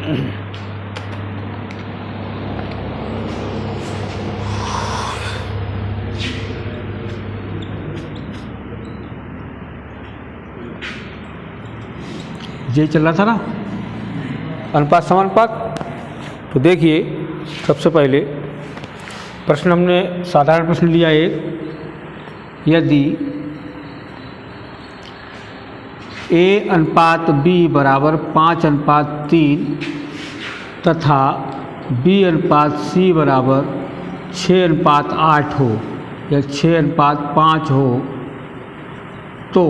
ये चल रहा था ना अनुपात समानुपात। तो देखिए सबसे पहले प्रश्न हमने साधारण प्रश्न लिया एक, यदि A अनुपात B बराबर 5:3 तथा B अनुपात C बराबर 6:8 हो या 6:5 हो तो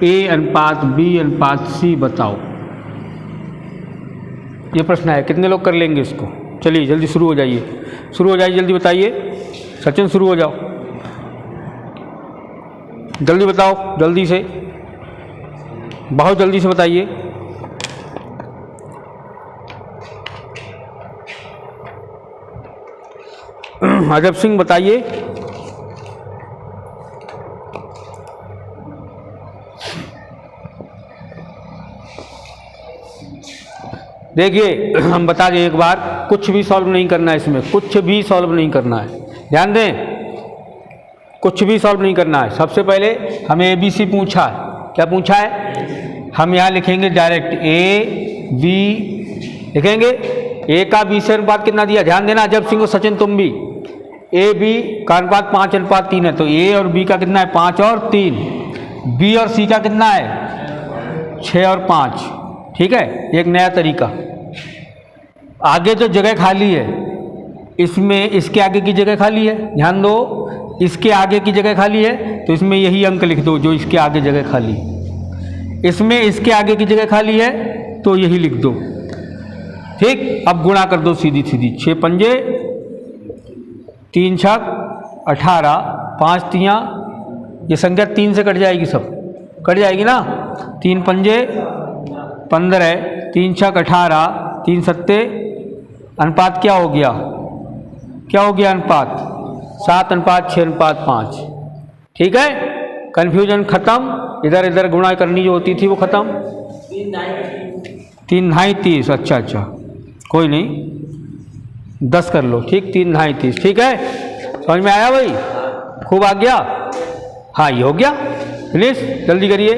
A अनुपात B अनुपात C बताओ। ये प्रश्न है, कितने लोग कर लेंगे इसको? चलिए जल्दी शुरू हो जाइए, शुरू हो जाइए, जल्दी बताइए। सचिन शुरू हो जाओ, जल्दी बताओ, जल्दी से, बहुत जल्दी से बताइए। अजब सिंह बताइए। देखिए हम बता दें एक बार, कुछ भी सॉल्व नहीं करना है इसमें, कुछ भी सॉल्व नहीं करना है, ध्यान दें, कुछ भी सॉल्व नहीं करना है। सबसे पहले हमें ABC पूछा है, क्या पूछा है? हम यहाँ लिखेंगे डायरेक्ट A B लिखेंगे। A का B से अनुपात कितना दिया, ध्यान देना अजब सिंह और सचिन तुम भी। A B का अनुपात 5:3 है, तो A और B का कितना है? 5 और 3। B और C का कितना है? 6 और 5। ठीक है, एक नया तरीका। आगे जो जगह खाली है इसमें इसके आगे की जगह खाली है, ध्यान दो, इसके आगे की जगह खाली है तो इसमें यही अंक लिख दो जो इसके आगे जगह खाली है। इसमें इसके आगे की जगह खाली है तो यही लिख दो। ठीक, अब गुणा कर दो सीधी सीधी। 6 पंजे 3 छक 18, 5 तियाँ, ये संख्या 3 से कट जाएगी, सब कट जाएगी ना। 3 पंजे 15, 3 छक 18, 3 सत्ते, अनुपात क्या हो गया? क्या हो गया अनुपात? 7:6:5। ठीक है, कन्फ्यूजन खत्म। इधर इधर गुणा करनी जो होती थी वो खत्म। 3×30। अच्छा अच्छा, कोई नहीं, 10 कर लो। ठीक, 3×30। ठीक है, समझ में आया भाई? खूब आ गया। हाँ ये हो गया, फिनिश। जल्दी करिए,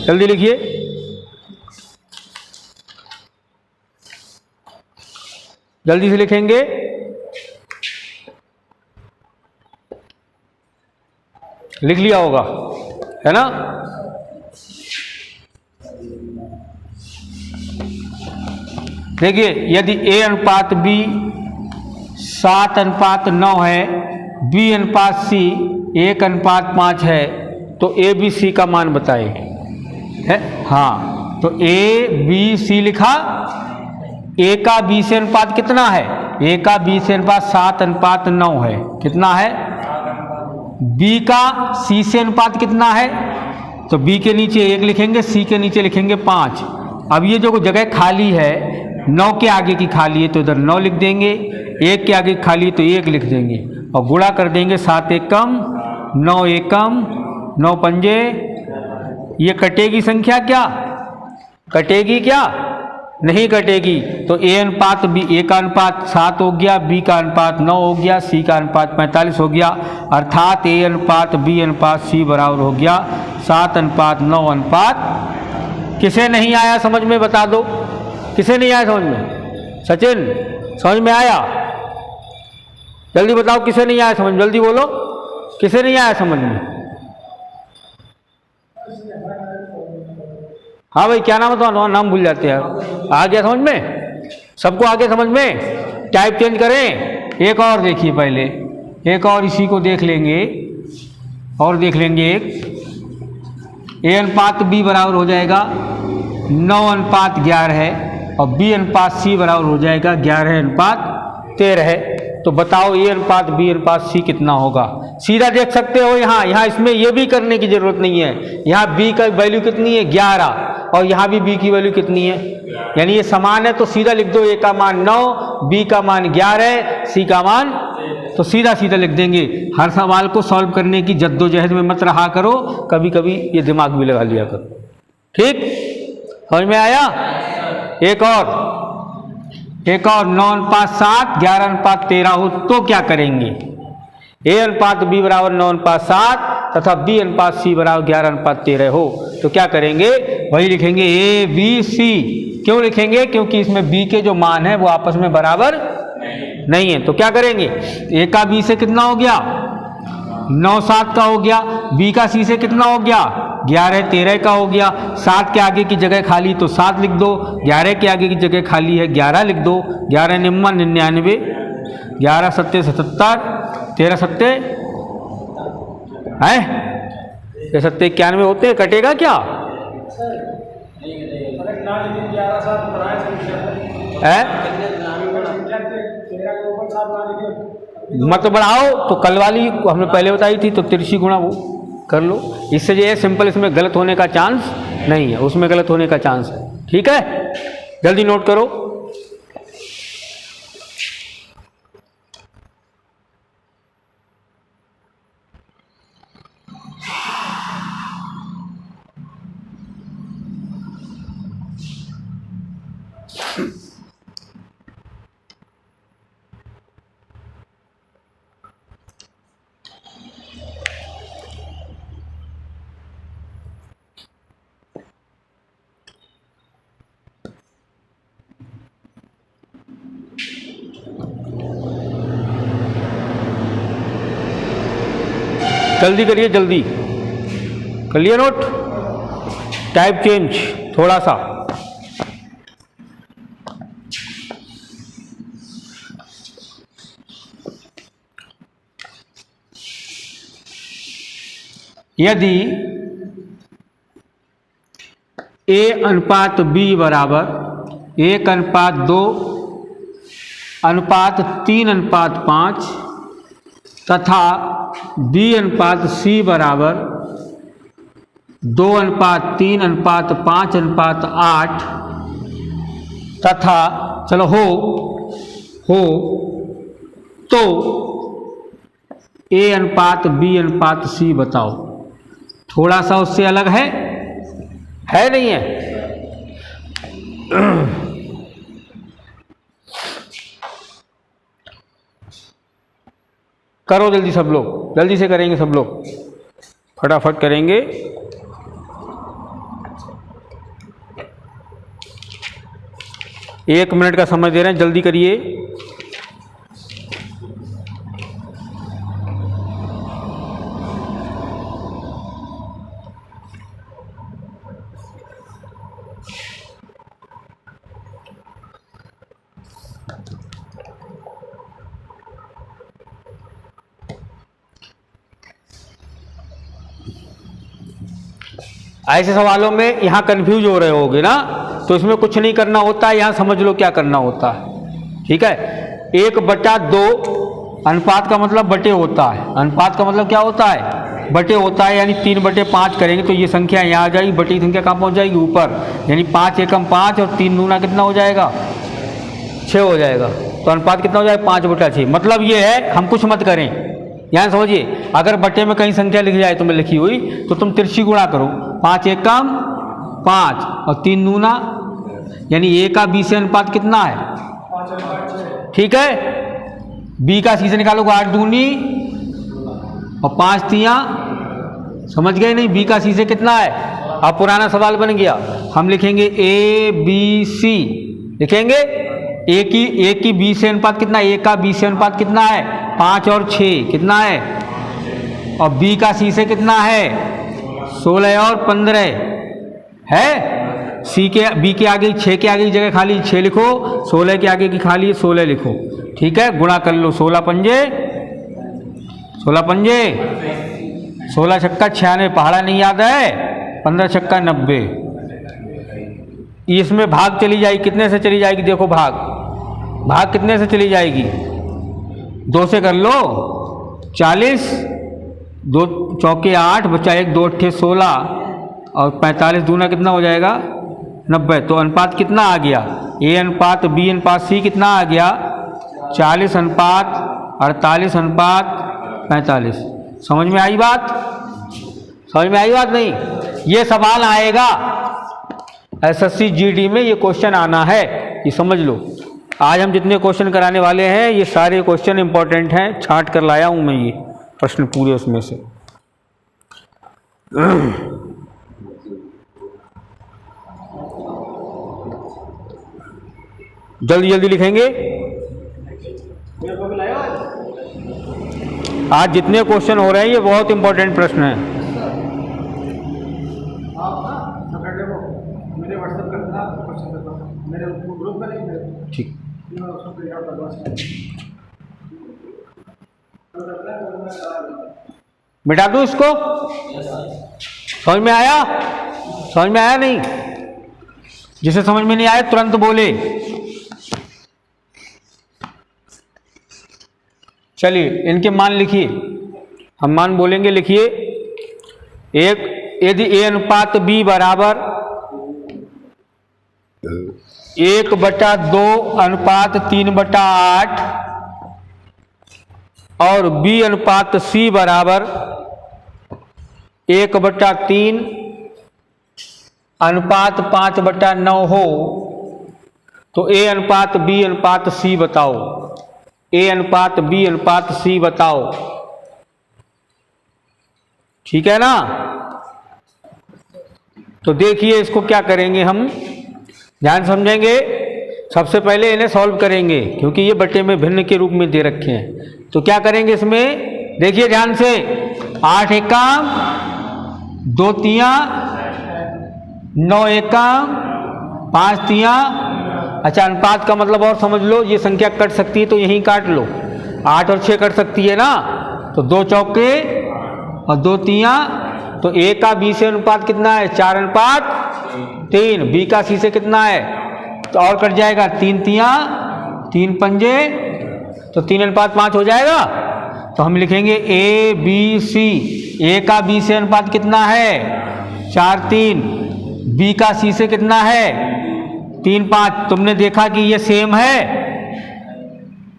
जल्दी लिखिए। जल्दी से लिखेंगे। लिख लिया होगा, है ना? देखिए यदि A अनुपात B 7:9 है, B अनुपात C 1:5 है तो A B C का मान बताए, है? हाँ, तो A B C लिखा। A का B से अनुपात कितना है? A का B से अनुपात 7:9 है, कितना है? B का C से अनुपात कितना है? तो B के नीचे 1 लिखेंगे, C के नीचे लिखेंगे 5। अब ये जो जगह खाली है 9 के आगे की खाली है तो इधर 9 लिख देंगे, 1 के आगे खाली है तो 1 लिख देंगे और गुणा कर देंगे। 7 एकम 9 एकम 9 पंजे। ये कटेगी संख्या क्या? कटेगी क्या? नहीं कटेगी। तो A अनुपात B, A का अनुपात 7 हो गया, B का अनुपात 9 हो गया, C का अनुपात 45 हो गया, अर्थात A अनुपात B अनुपात C बराबर हो गया 7:9। किसे नहीं आया समझ में बता दो, किसे नहीं आया समझ में? सचिन समझ में आया? जल्दी बताओ किसे नहीं आया समझ में, जल्दी बोलो, किसे नहीं आया समझ में? हाँ भाई, क्या नाम है तुम्हारा? नाम भूल जाते हैं। आ गया समझ में? सबको आ गया समझ में? टाइप चेंज करें। एक और देखिए, पहले एक और इसी को देख लेंगे, और देख लेंगे एक। A अनुपात B बराबर हो जाएगा 9:11 है और B अनुपात C बराबर हो जाएगा 11:13 है। तो बताओ A अनुपात B अनुपात C कितना होगा? सीधा देख सकते हो यहाँ इसमें ये भी करने की जरूरत नहीं है। यहाँ B का वैल्यू कितनी है? 11, और यहाँ भी B की वैल्यू कितनी है? यानी ये समान है तो सीधा लिख दो। A का मान 9, B का मान 11, C का मान, तो सीधा सीधा लिख देंगे। हर सवाल को सॉल्व करने की जद्दोजहद में मत रहा करो, कभी कभी ये दिमाग भी लगा लिया करो। ठीक, समझ में आया? एक और 9:7, 11:13 हो तो क्या करेंगे? A अनुपात B बराबर 9:7 तथा B अनुपात C बराबर 11:13 हो तो क्या करेंगे? वही लिखेंगे A B C। क्यों लिखेंगे? क्योंकि इसमें B के जो मान है वो आपस में बराबर नहीं है। तो क्या करेंगे? A का B से कितना हो गया? 9:7 का हो गया। B का C से कितना हो गया? 11:13 का हो गया। 7 के आगे की जगह खाली तो 7 लिख दो, 11 के आगे की जगह खाली है 11 लिख दो। 11 निम्मा 99, 11 सत्ते 77, 13 सत्ते है 91 होते हैं। कटेगा क्या है? मत बढ़ाओ तो कल वाली हमने पहले बताई थी तो तिरछी गुणा वो कर लो। इससे जो है सिंपल, इसमें गलत होने का चांस नहीं है, उसमें गलत होने का चांस है। ठीक है, जल्दी नोट करो। जल्दी करिए, जल्दी कर लिया नोट? टाइप चेंज थोड़ा सा। यदि A अनुपात B बराबर 1:2 अनुपात 3:5 तथा B अनुपात C बराबर 2:3:5:8 तथा चलो हो तो A अनुपात B अनुपात C बताओ। थोड़ा सा उससे अलग है नहीं है? करो जल्दी सब लोग, जल्दी से करेंगे सब लोग, फटाफट करेंगे। एक मिनट का समय दे रहे हैं, जल्दी करिए। ऐसे सवालों में यहाँ कंफ्यूज हो रहे होगे ना, तो इसमें कुछ नहीं करना होता है, यहाँ समझ लो क्या करना होता है। ठीक है, 1/2 अनुपात का मतलब बटे होता है। अनुपात का मतलब क्या होता है? बटे होता है। यानी 3/5 करेंगे तो ये संख्या यहाँ आ जाएगी, बटी संख्या कहाँ पहुँच जाएगी? ऊपर। यानी 5 एकम 5 और 3 दूना कितना हो जाएगा? 6 हो जाएगा। तो अनुपात कितना हो जाएगा? 5/6। मतलब ये है, हम कुछ मत करें। यहाँ समझिए, अगर बटे में कहीं संख्या लिख जाए तुम्हें लिखी हुई तो तुम तिरछी गुणा करो। 5 एकम 5 और 3 दूना, यानी A का B से अनुपात कितना है? ठीक है, B का C से निकालोगे 8 दूनी और 5 तियां। समझ गए नहीं? B का C से कितना है? अब पुराना सवाल बन गया, हम लिखेंगे A B C लिखेंगे। A की B से अनुपात कितना है? A का B से अनुपात कितना है? 5 और 6 कितना है? और B का C से कितना है? 16 और 15 है। B के आगे 6 के आगे की जगह खाली 6 लिखो, 16 के आगे की खाली 16 लिखो। ठीक है, गुणा कर लो। 16 पंजे 16 छक्का 96, पहाड़ा नहीं याद है? 15 छक्का 90। इसमें भाग चली जाएगी, कितने से चली जाएगी? देखो भाग कितने से चली जाएगी? 2 से कर लो। 40, 2 चौके 8, बचा 1, 2 अट्ठे 16 और 45 दूना कितना हो जाएगा? 90। तो अनुपात कितना आ गया? A अनुपात B अनुपात C कितना आ गया? 40 अनुपात 48 अनुपात 45। समझ में आई बात? समझ में आई बात नहीं? ये सवाल आएगा, एसएससी जीडी में ये क्वेश्चन आना है, ये समझ लो। आज हम जितने क्वेश्चन कराने वाले हैं ये सारे क्वेश्चन इंपॉर्टेंट हैं, छांट कर लाया हूँ मैं ये प्रश्न पूरे उसमें से। जल्दी जल्दी लिखेंगे। आज जितने क्वेश्चन हो रहे हैं ये बहुत इंपॉर्टेंट प्रश्न है। ठीक, मिटा दूं इसको? समझ में आया? समझ में आया नहीं? जिसे समझ में नहीं आया तुरंत बोले। चलिए इनके मान लिखिए, हम मान बोलेंगे, लिखिए। एक, यदि ए अनुपात बी बराबर 1/2 अनुपात 3/8 और बी अनुपात सी बराबर 1/3 अनुपात 5/9 हो, तो ए अनुपात बी अनुपात सी बताओ। ए अनुपात बी अनुपात सी बताओ। ठीक है ना? तो देखिए इसको क्या करेंगे हम, ध्यान समझेंगे। सबसे पहले इन्हें सॉल्व करेंगे क्योंकि ये बटे में भिन्न के रूप में दे रखे हैं। तो क्या करेंगे इसमें, देखिए ध्यान से। 8 एका 2 तिया 9 एका 5 तिया। अच्छा, अनुपात का मतलब और समझ लो, ये संख्या कट सकती है तो यहीं काट लो। 8 और 6 कट सकती है ना, तो 2 चौके और 2 तिया। तो ए का बी से अनुपात कितना है? 4:3। बी का सी से कितना है? तो और कट जाएगा, 3 तिया 3 पंजे, तो 3:5 हो जाएगा। तो हम लिखेंगे ए बी सी। ए का बी से अनुपात कितना है? 4:3। बी का सी से कितना है? 3:5। तुमने देखा कि ये सेम है,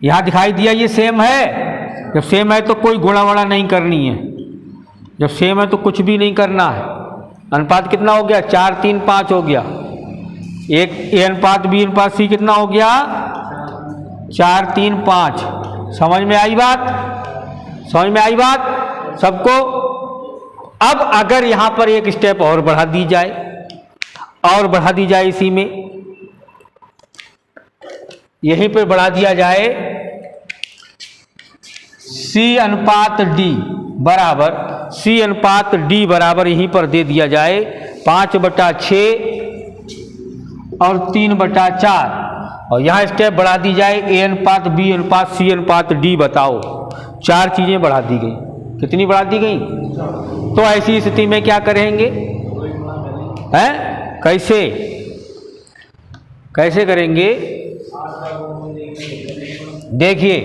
यहां दिखाई दिया ये सेम है। जब सेम है तो कोई गुणा वड़ा नहीं करनी है, जब सेम है तो कुछ भी नहीं करना है। अनुपात कितना हो गया? 4 3 5 हो गया। एक ए अनुपात बी अनुपात सी कितना हो गया? 4 3 5। समझ में आई बात? समझ में आई बात सबको? अब अगर यहां पर एक स्टेप और बढ़ा दी जाए, और बढ़ा दी जाए इसी में, यहीं पे बढ़ा दिया जाए C अनुपात D बराबर, C अनुपात D बराबर यहीं पर दे दिया जाए 5/6 और 3/4। और यहाँ स्टेप बढ़ा दी जाए A अनुपात B अनुपात C अनुपात D बताओ। 4 चीजें बढ़ा दी गई। कितनी बढ़ा दी गई? तो ऐसी स्थिति में क्या करेंगे? हैं? कैसे कैसे करेंगे? देखिए,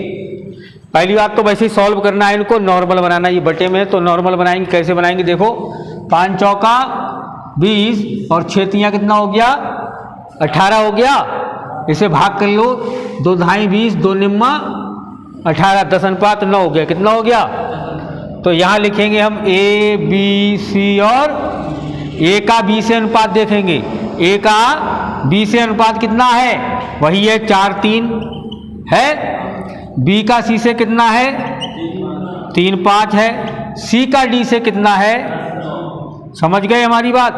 पहली बात तो वैसे ही सॉल्व करना है, इनको नॉर्मल बनाना। ये बटे में है तो नॉर्मल बनाएंगे। कैसे बनाएंगे? देखो, 5 चौका 20 और 6 तिया कितना हो गया? 18 हो गया। इसे भाग कर लो, 2 धाई 20, 2 निम्मा 18, 10:9 हो गया। कितना हो गया? तो यहाँ लिखेंगे हम ए बी सी, और ए का बी से अनुपात देखेंगे। ए का बी से अनुपात कितना है? वही है 4 3 है। बी का सी से कितना है? 3 5 है। सी का डी से कितना है? समझ गए हमारी बात?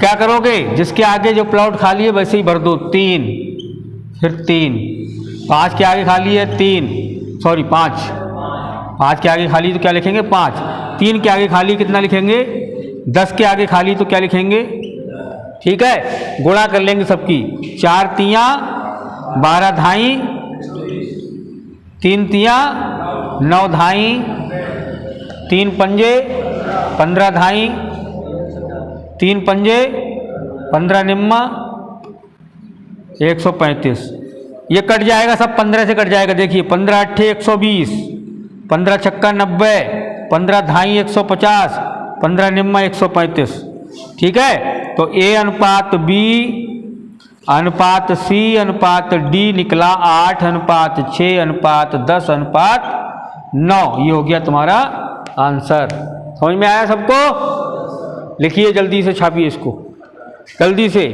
क्या करोगे? जिसके आगे जो प्लॉट खाली है वैसे ही भर दो। 3 फिर 3, 5 के आगे खाली है 3, सॉरी 5 के आगे खाली तो क्या लिखेंगे? 5। 3 के आगे खाली कितना लिखेंगे? 10 के आगे खाली तो क्या लिखेंगे? ठीक है, गुणा कर लेंगे सबकी। 4 तिया 12 धाई, 3 तिया 9 धाई, 3 पंजे 15 धाई, 3 पंजे 15 निम्मा 135। ये कट जाएगा सब, 15 से कट जाएगा। देखिए 15 8 120, 15 छक्का 90, 15 धाई 150, 15 निम्मा 135। ठीक है, तो ए अनुपात बी अनुपात सी अनुपात डी निकला 8 अनुपात 6 अनुपात 10 अनुपात 9। ये हो गया तुम्हारा आंसर। समझ में आया सबको? लिखिए जल्दी से, छापिए इसको। जल्दी से।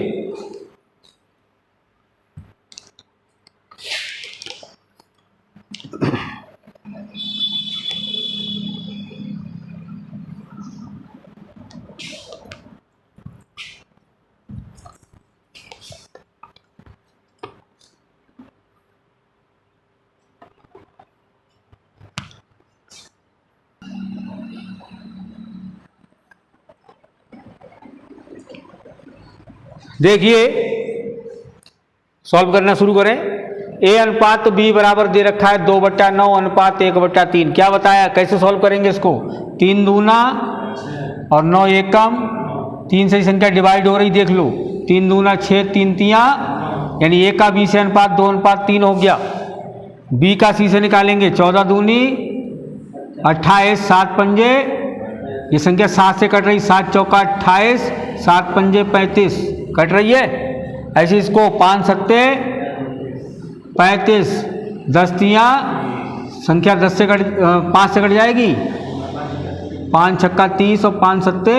देखिए सॉल्व करना शुरू करें। ए अनुपात बी बराबर दे रखा है 2/9 अनुपात 1/3। क्या बताया, कैसे सॉल्व करेंगे इसको? 3 दूना और 9 एकम, 3 से संख्या डिवाइड हो रही, देख लो। 3 दूना 6, 3 तियां, यानी ए का बी से अनुपात 2/3 हो गया। बी का सी से निकालेंगे 14 दूनी 28, 7 पंजे, ये संख्या 7 से कट रही, 7 चौका 28, 7 पंजे 35 कट रही है। ऐसे इसको 5 सत्ते 35, 10 तियां, संख्या 10 से कट 5 से कट जाएगी, 5 छक्का 30 और 5 सत्ते,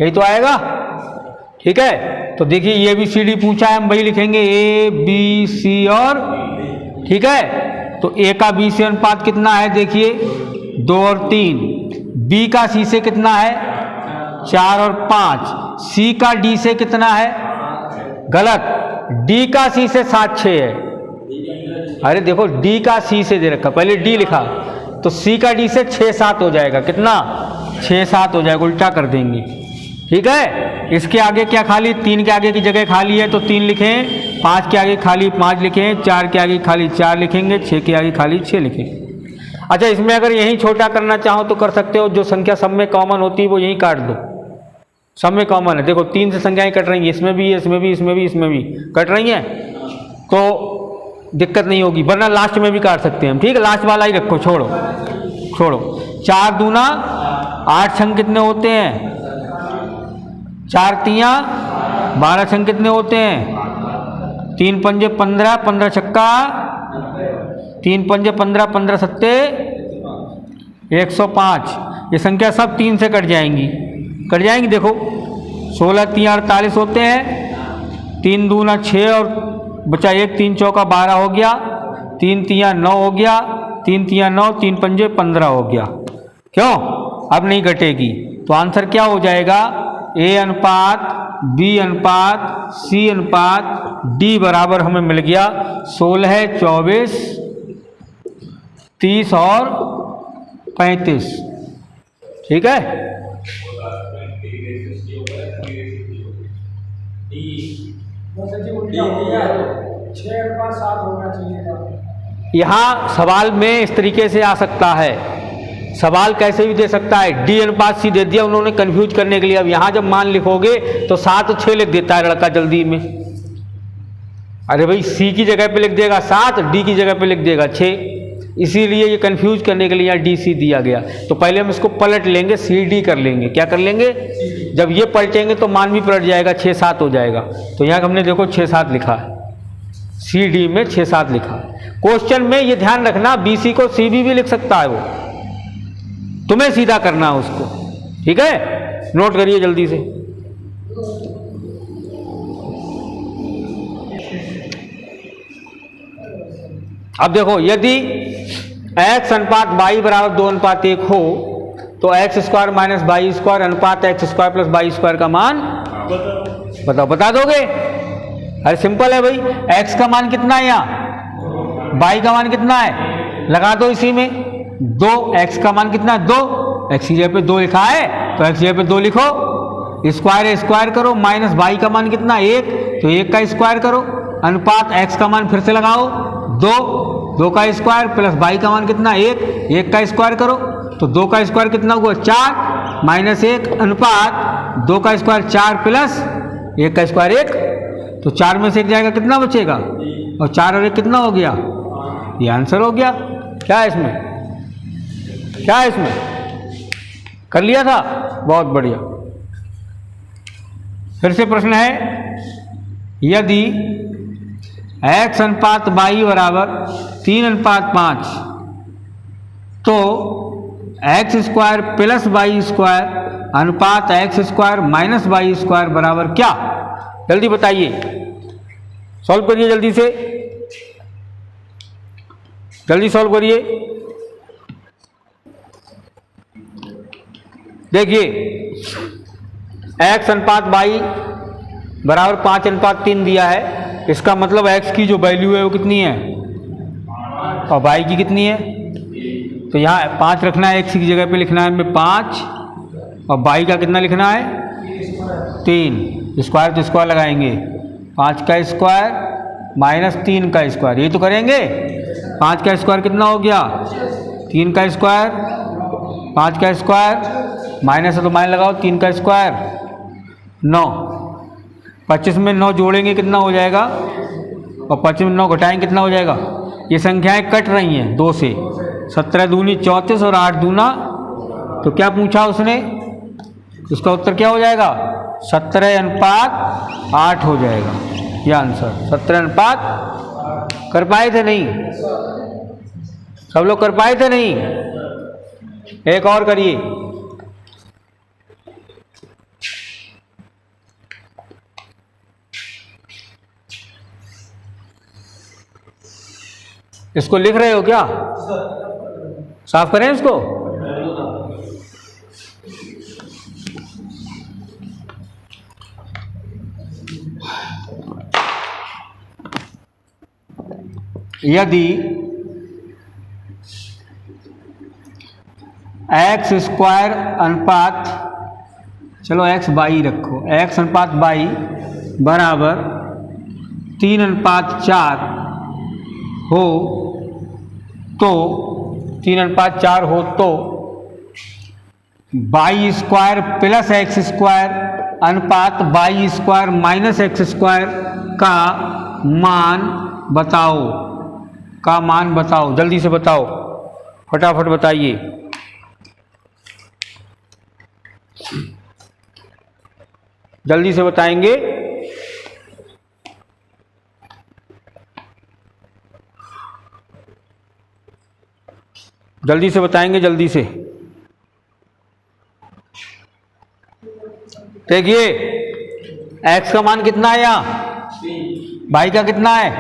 यही तो आएगा। ठीक है, तो देखिए ये भी सी डी पूछा है, हम वही लिखेंगे ए बी सी और। ठीक है, तो ए का बी से अनुपात कितना है, देखिए 2 और 3। बी का सी से कितना है, 4 और 5। सी का डी से कितना है, गलत, डी का सी से 7, 6 है। अरे देखो डी का सी से दे रखा, पहले डी लिखा, तो सी का डी से 6, 7 हो जाएगा। कितना, 6, 7 हो जाएगा, उल्टा कर देंगे। ठीक है, इसके आगे क्या खाली, 3 के आगे की जगह खाली है तो 3 लिखें, 5 के आगे खाली 5 लिखें, 4 के आगे खाली 4 लिखेंगे, 6 के आगे खाली 6 लिखेंगे। अच्छा, इसमें अगर यही छोटा करना चाहो तो कर सकते हो, जो संख्या सब में कॉमन होती है वो यही काट दो। सब में कॉमन है, देखो 3 से संख्याएं कट रही हैं, इसमें भी, इसमें भी, इसमें भी, इसमें भी कट रही हैं, तो दिक्कत नहीं होगी, वरना लास्ट में भी काट सकते हैं हम। ठीक है, लास्ट वाला ही रखो, छोड़ो छोड़ो। 4 दूना 8 छंग कितने होते हैं, 4 तियां 12 छंग कितने होते हैं, 3 पंजे 15, 15 छक्का, 3 पंजे 15, 15 सत्ते 105। ये संख्या सब 3 से कट जाएंगी, कट जाएंगी। देखो 16 तियां 48 होते हैं, 3 दूना 6 और बचा 1, 3 चौका 12 हो गया, 3 तियां 9 हो गया, 3 तियां 9, 3 पंजे 15 हो गया। क्यों, अब नहीं कटेगी, तो आंसर क्या हो जाएगा, ए अनुपात बी अनुपात सी अनुपात डी बराबर हमें मिल गया 16, 24, 30 और 35। ठीक है, यहाँ सवाल में इस तरीके से आ सकता है, सवाल कैसे भी दे सकता है। डी अनुपात सी दे दिया उन्होंने कंफ्यूज करने के लिए। अब यहाँ जब मान लिखोगे तो 7 और 6 लिख देता है लड़का जल्दी में। अरे भाई सी की जगह पे लिख देगा 7, डी की जगह पे लिख देगा 6, इसीलिए ये कंफ्यूज करने के लिए यहाँ डी सी दिया गया। तो पहले हम इसको पलट लेंगे, सी डी कर लेंगे। क्या कर लेंगे, जब ये पलटेंगे तो मान भी पलट जाएगा, 6, 7 हो जाएगा। तो यहाँ हमने देखो 6, 7 लिखा है, सी डी में 6, 7 लिखा है। क्वेश्चन में ये ध्यान रखना, बी सी को सी बी भी लिख सकता है, वो तुम्हें सीधा करना है उसको। ठीक है, नोट करिए जल्दी से। अब देखो, यदि x अनुपात y बराबर 2:1 हो तो x square minus Y square अनुपात x square plus Y square का मान बताओ, बता दोगे? अरे सिंपल है भाई, x का मान कितना है, यहाँ y का मान कितना है, लगा दो इसी में 2। x का मान कितना है, 2, x की जगह पे 2 लिखा है तो x की जगह पे 2 लिखो, स्क्वायर है स्क्वायर करो, माइनस y का मान कितना 1, तो 1 का स्क्वायर करो, अनुपात x का मान फिर से लगाओ 2, 2 का स्क्वायर प्लस y का मान कितना 1, 1 का स्क्वायर करो, तो 2 का स्क्वायर कितना हुआ 4, माइनस 1 अनुपात 2 का स्क्वायर 4 प्लस 1 का स्क्वायर 1, तो 4 में से 1 जाएगा, कितना बचेगा, और 4 और 1 कितना हो गया, ये आंसर हो गया। क्या है इसमें, क्या है इसमें, कर लिया था, बहुत बढ़िया। फिर से प्रश्न है, यदि x अनुपात y बराबर 3:5 तो x square plus Y square अनुपात x square minus Y square बराबर क्या? जल्दी बताइए, सॉल्व करिए जल्दी से, जल्दी सॉल्व करिए। देखिए x अनुपात वाई बराबर 5:3 दिया है, इसका मतलब x की जो वैल्यू है वो कितनी है और y की कितनी है? तो यहाँ 5 रखना है, x की जगह पे लिखना है हमें 5 और y का कितना लिखना है 3। स्क्वायर तो स्क्वायर लगाएंगे, 5 का स्क्वायर माइनस 3 का स्क्वायर, ये तो करेंगे। 5 का स्क्वायर कितना हो गया 3 का स्क्वायर, 5 का स्क्वायर माइनस है तो माइनस लगाओ, 3 का स्क्वायर 9। 25 में 9 जोड़ेंगे कितना हो जाएगा और 25 में 9 घटाएंगे कितना हो जाएगा? ये संख्याएं कट रही हैं 2 से, 17 दूनी 34 और 8 दूना, तो क्या पूछा उसने? इसका उत्तर क्या हो जाएगा 17:8 हो जाएगा ये आंसर। 17:8 कर पाए थे नहीं? सब लोग कर पाए थे नहीं? एक और करिए। इसको लिख रहे हो क्या? साफ करें इसको। यदि एक्स स्क्वायर अनुपात, चलो एक्स बाई रखो, एक्स अनुपात बाई बराबर 3:4 हो तो 3:4 हो तो y square plus x square अनुपात y square minus x square का मान बताओ, का मान बताओ, जल्दी से बताओ, फटाफट बताइए। जल्दी से बताएंगे। जल्दी से बताएंगे, जल्दी से। देखिए x का मान कितना है यहाँ, y का कितना है,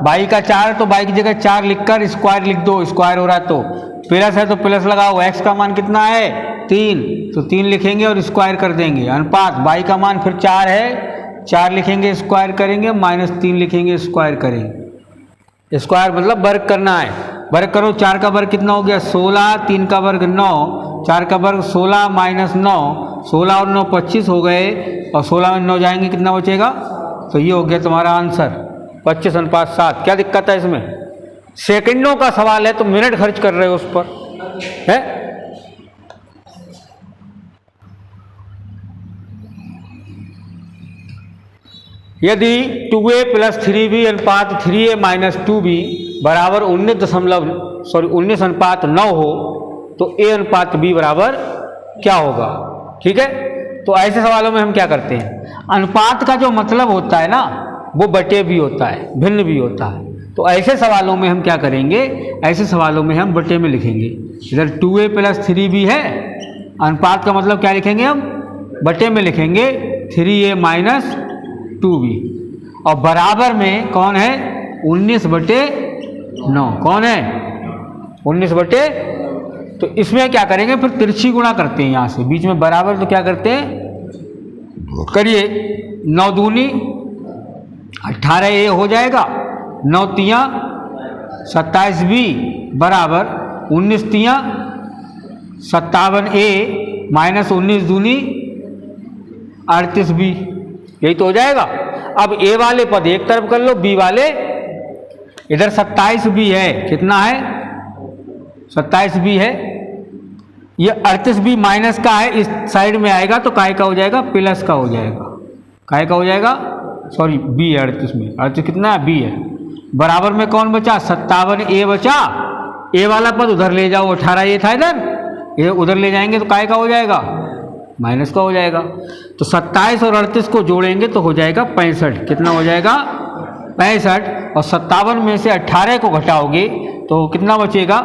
y का 4 है तो y की जगह 4 लिखकर स्क्वायर लिख दो, स्क्वायर हो रहा है तो प्लस है तो प्लस लगाओ। x का मान कितना है 3, तो 3 लिखेंगे और स्क्वायर कर देंगे। अनुपात y का मान फिर 4 है, 4 लिखेंगे स्क्वायर करेंगे, माइनस 3 लिखेंगे स्क्वायर करेंगे। स्क्वायर मतलब वर्ग करना है, वर्ग करो। 4 का वर्ग कितना हो गया 16, 3 का वर्ग 9, 4 का वर्ग 16 माइनस 9, 16 और 9 25 हो गए और 16 में 9 जाएंगे कितना बचेगा? तो ये हो गया तुम्हारा आंसर 25:7। क्या दिक्कत है इसमें? सेकंडों का सवाल है तो मिनट खर्च कर रहे हो उस पर है। यदि 2a + 3b अनुपात 3a - 2b बराबर 19:9 हो तो a अनुपात b बराबर क्या होगा? ठीक है, तो ऐसे सवालों में हम क्या करते हैं, अनुपात का जो मतलब होता है ना वो बटे भी होता है, भिन्न भी होता है। तो ऐसे सवालों में हम क्या करेंगे, ऐसे सवालों में हम बटे में लिखेंगे। इधर 2a + 3b है, अनुपात का मतलब क्या लिखेंगे हम, बटे में लिखेंगे 3a - 2b, और बराबर में कौन है 19/9, कौन है 19 तो इसमें क्या करेंगे फिर तिरछी गुणा करते हैं यहाँ से, बीच में बराबर तो क्या करते हैं, करिए 9 दूनी 18a हो जाएगा, 9 तियाँ 27b बराबर 19 तियाँ 57a माइनस 19 दूनी 38b, यही तो हो जाएगा। अब a वाले पद एक तरफ कर लो, b वाले इधर 27b है, कितना है 27b है, ये 38b माइनस का है, इस साइड में आएगा तो काय का हो जाएगा, प्लस का हो जाएगा, काय का हो जाएगा, सॉरी b है 38 में, 38 कितना है b है, बराबर में कौन बचा 57a बचा, a वाला पद उधर ले जाओ, 18a था इधर, ये उधर ले जाएंगे तो काय का हो जाएगा, माइनस का हो जाएगा। तो 27 और 38 को जोड़ेंगे तो हो जाएगा 65, कितना हो जाएगा 65, और 57 में से 18 को घटाओगे तो कितना बचेगा,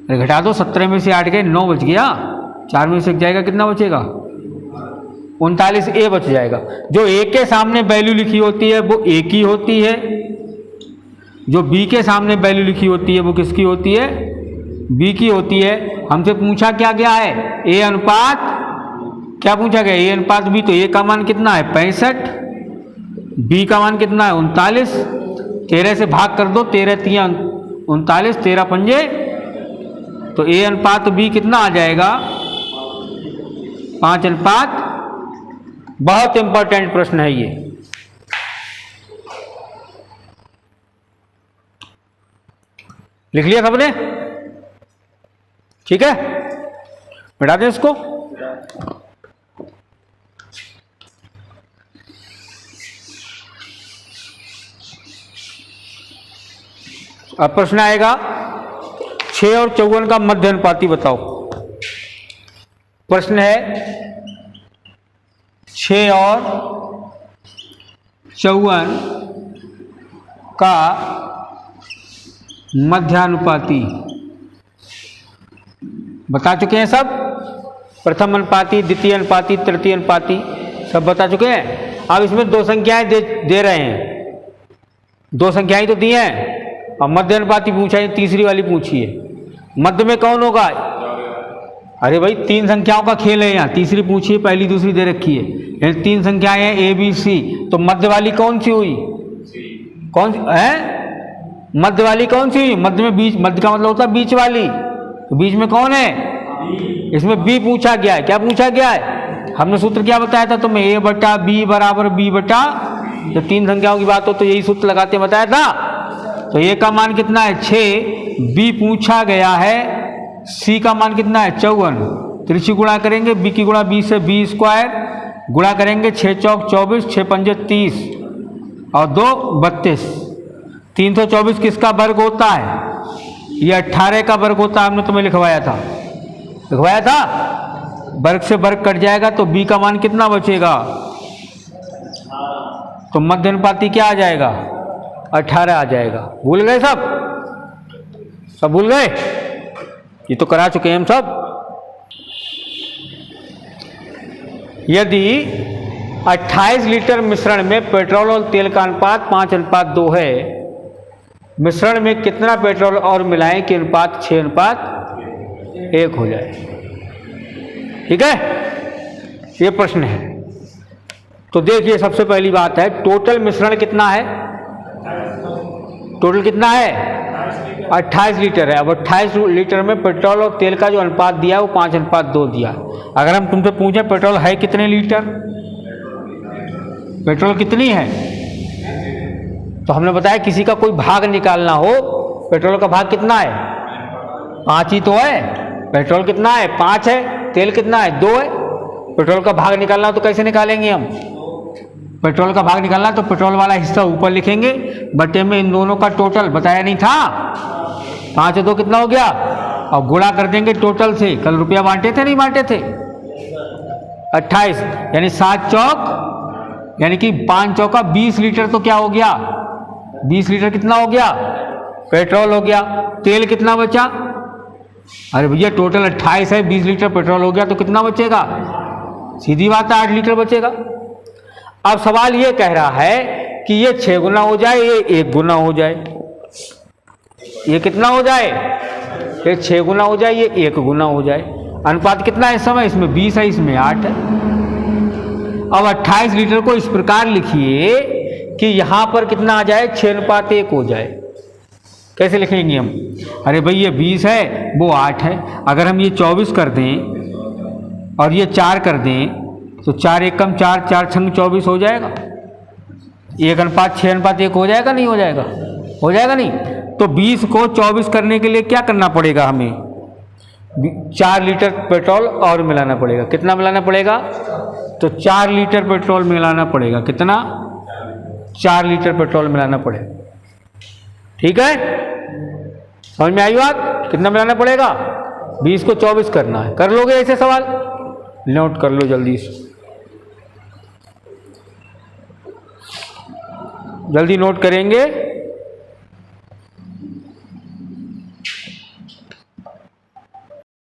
अरे घटा दो, 17 में से 8 गए 9 बच गया, 4 में से 1 जाएगा, कितना बचेगा? 39 ए बच जाएगा। जो ए के सामने वैल्यू लिखी होती है वो ए की होती है, जो बी के सामने वैल्यू लिखी होती है वो किसकी होती है? बी की होती है। हमसे पूछा क्या गया है? ए अनुपात, क्या पूछा गया? ए अनुपात बी। तो ए का मान कितना है? 65, बी का मान कितना है? 39। 13 से भाग कर दो, 13 3 39, 13 पंजे, तो ए अनुपात बी कितना आ जाएगा? 5 अनुपात। बहुत इंपॉर्टेंट प्रश्न है ये। लिख लिया सबने? ठीक है, मिटा दें इसको। अब प्रश्न आएगा 6 और 54 का मध्य अनुपाती बताओ। प्रश्न है 6 और 54 का मध्यानुपाती बता चुके हैं सब। प्रथम अनुपाती, द्वितीय अनुपाती, तृतीय अनुपाती सब बता चुके हैं। अब इसमें 2 संख्याएं दे रहे हैं, 2 संख्याएं तो दी हैं, और मध्य अनुपाती पूछा है, तीसरी वाली पूछी है। मध्य में कौन होगा? अरे भाई 3 संख्याओं का खेल है यहाँ, तीसरी पूछी है, पहली दूसरी दे रखी है, यानी 3 संख्याएं हैं ए बी सी। तो मध्य वाली कौन सी हुई? कौन सी है? मध्य वाली कौन सी हुई? मध्य में बीच, मध्य का मतलब होता है बीच वाली। तो बीच में कौन है? इसमें बी पूछा गया है। क्या पूछा गया है? हमने सूत्र क्या बताया था तुम्हें? ए बटा बी बराबर बी बटा, जब 3 संख्याओं की बात हो तो यही सूत्र लगाते बताया था। तो ए का मान कितना है? 6। बी पूछा गया है, सी का मान कितना है? 54। त्रिची गुणा करेंगे, बी की गुणा 20 से 20 स्क्वायर, गुणा करेंगे 6 चौक 24, 6 पंजे 30 और 2 32। 324 किसका वर्ग होता है? ये 18 का वर्ग होता है। हमने तुम्हें लिखवाया था, लिखवाया था। वर्ग से वर्ग कट जाएगा तो बी का मान कितना बचेगा? तो मध्य अनुपाती क्या आ जाएगा? 18 आ जाएगा। भूल गए सब? सब भूल गए? ये तो करा चुके हैं हम सब। यदि 28 लीटर मिश्रण में पेट्रोल और तेल का अनुपात 5:2 है, मिश्रण में कितना पेट्रोल और मिलाएं कि अनुपात 6:1 हो जाए? ठीक है, ये प्रश्न है। तो देखिए, सबसे पहली बात है टोटल मिश्रण कितना है? टोटल कितना है? 28 लीटर है। अब 28 लीटर में पेट्रोल और तेल का जो अनुपात दिया है वो 5:2 दिया। अगर हम तुमसे पूछें पेट्रोल है कितने लीटर, पेट्रोल कितनी है, तो हमने बताया किसी का कोई भाग निकालना हो, पेट्रोल का भाग कितना है? 5 ही तो है। पेट्रोल कितना है? 5 है। तेल कितना है? 2 है। पेट्रोल का भाग निकालना हो तो कैसे निकालेंगे हम? पेट्रोल का भाग निकालना तो पेट्रोल वाला हिस्सा ऊपर लिखेंगे, बटे में इन दोनों का टोटल बताया नहीं था, 5 और 2 कितना हो गया, और गुणा कर देंगे टोटल से। कल रुपया बांटे थे नहीं बांटे थे? 28 यानी 7 चौक यानी कि 5 चौका 20 लीटर। तो क्या हो गया? 20 लीटर कितना हो गया? पेट्रोल हो गया। तेल कितना बचा? अरे भैया टोटल 28 है, 20 लीटर पेट्रोल हो गया तो कितना बचेगा? सीधी बात है 8 लीटर बचेगा। अब सवाल ये कह रहा है कि ये 6 गुना हो जाए, ये 1 गुना हो जाए। ये कितना हो जाए? ये 6 गुना हो जाए, ये 1 गुना हो जाए। अनुपात कितना है इस समय? इसमें 20 है, इसमें 8 है। अब 28 लीटर को इस प्रकार लिखिए कि यहां पर कितना आ जाए? 6:1 हो जाए। कैसे लिखेंगे हम? अरे भाई ये 20 है, वो 8 है। अगर हम ये 24 कर दें और ये 4 कर दें तो 4 1 कम 4, 4 छंग 24 हो जाएगा। 1:6:1 हो जाएगा नहीं हो जाएगा? हो जाएगा नहीं? तो 20 को 24 करने के लिए क्या करना पड़ेगा हमें? 4 लीटर पेट्रोल और मिलाना पड़ेगा। कितना मिलाना पड़ेगा? तो 4 लीटर पेट्रोल मिलाना पड़ेगा। कितना? 4 लीटर पेट्रोल मिलाना पड़ेगा। ठीक है, समझ में आई बात? कितना मिलाना पड़ेगा? 20 को 24 करना है। कर लोगे ऐसे सवाल? नोट कर लो जल्दी से, जल्दी नोट करेंगे